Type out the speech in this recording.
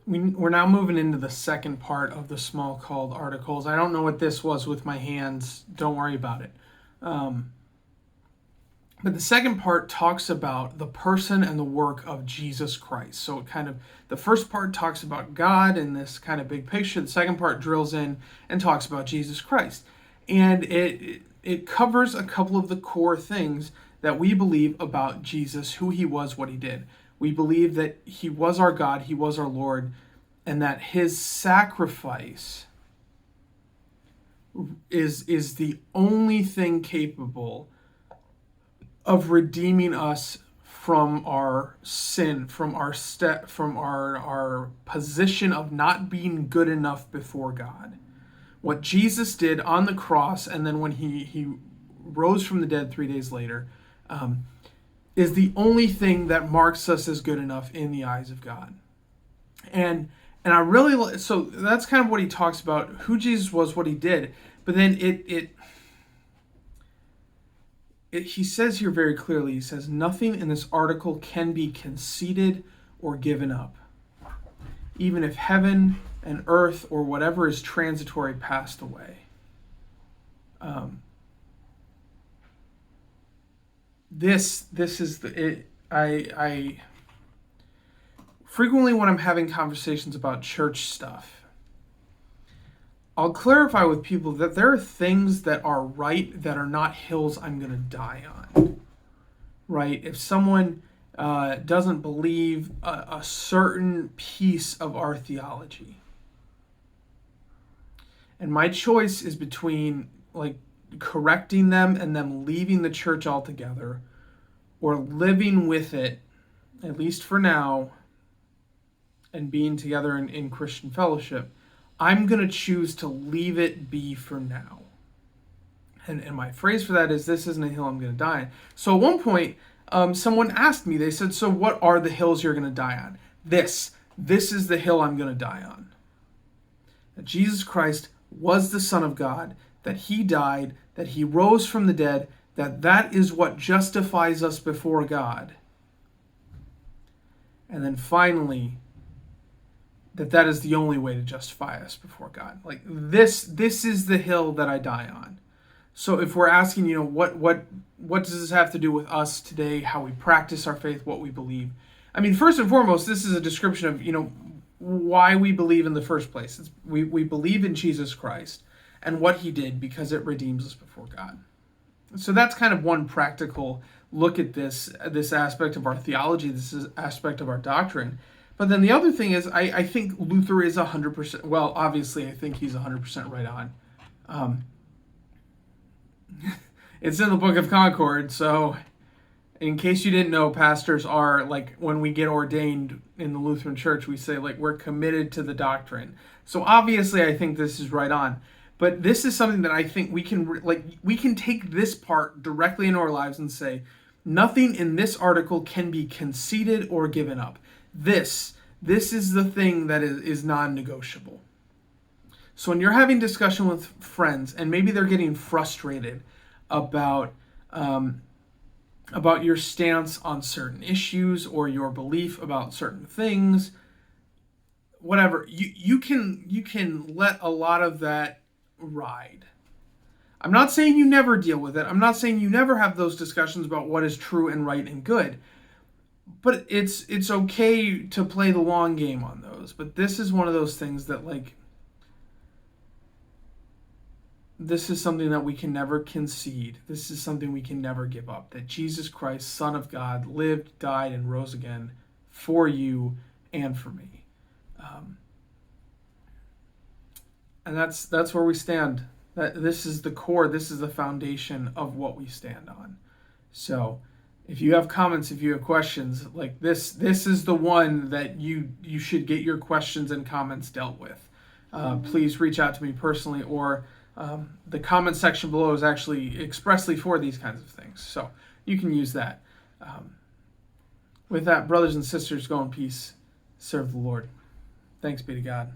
we're now moving into the second part of the small called articles. I don't know what this was with my hands. Don't worry about it. But the second part talks about the person and the work of Jesus Christ. So the first part talks about God in this kind of big picture. The second part drills in and talks about Jesus Christ. And it covers a couple of the core things that we believe about Jesus, who he was, what he did. We believe that he was our God, he was our Lord, and that his sacrifice is the only thing capable of redeeming us from our sin, from our position of not being good enough before God. What Jesus did on the cross, and then when he rose from the dead 3 days later, is the only thing that marks us as good enough in the eyes of God. And I really, so that's kind of what he talks about, who Jesus was, what he did. But then he says here very clearly, he says, nothing in this article can be conceded or given up. Even if heaven and earth or whatever is transitory passed away. This is I frequently when I'm having conversations about church stuff, I'll clarify with people that there are things that are right that are not hills I'm going to die on. Right? If someone doesn't believe a certain piece of our theology, and my choice is between correcting them and them leaving the church altogether, or living with it, at least for now, and being together in Christian fellowship, I'm going to choose to leave it be for now. And my phrase for that is, this isn't a hill I'm going to die on. So at one point, someone asked me, they said, so what are the hills you're going to die on? This is the hill I'm going to die on. That Jesus Christ was the Son of God, that he died, that he rose from the dead, that is what justifies us before God. And then finally, that is the only way to justify us before God. This is the hill that I die on. So if we're asking, what does this have to do with us today, how we practice our faith, what we believe? I mean, first and foremost, this is a description of, why we believe in the first place. We believe in Jesus Christ and what he did because it redeems us before God. So that's kind of one practical look at this aspect of our theology, this aspect of our doctrine. But then the other thing is, I think Luther is 100%, well, obviously I think he's 100% right on. It's in the Book of Concord, so in case you didn't know, pastors are, when we get ordained in the Lutheran Church, we say, we're committed to the doctrine. So obviously I think this is right on. But this is something that I think we can take this part directly into our lives and say, nothing in this article can be conceded or given up. This is the thing that is non-negotiable. So when you're having discussion with friends and maybe they're getting frustrated about your stance on certain issues or your belief about certain things, whatever, you can let a lot of that ride. I'm not saying you never deal with it. I'm not saying you never have those discussions about what is true and right and good. But it's okay to play the long game on those. But this is one of those things that this is something that we can never concede. This is something we can never give up. That Jesus Christ, Son of God, lived, died, and rose again for you and for me. And that's where we stand. This is the core. This is the foundation of what we stand on. So if you have comments, if you have questions, this is the one that you should get your questions and comments dealt with. Please reach out to me personally, or the comment section below is actually expressly for these kinds of things. So you can use that. With that, brothers and sisters, go in peace. Serve the Lord. Thanks be to God.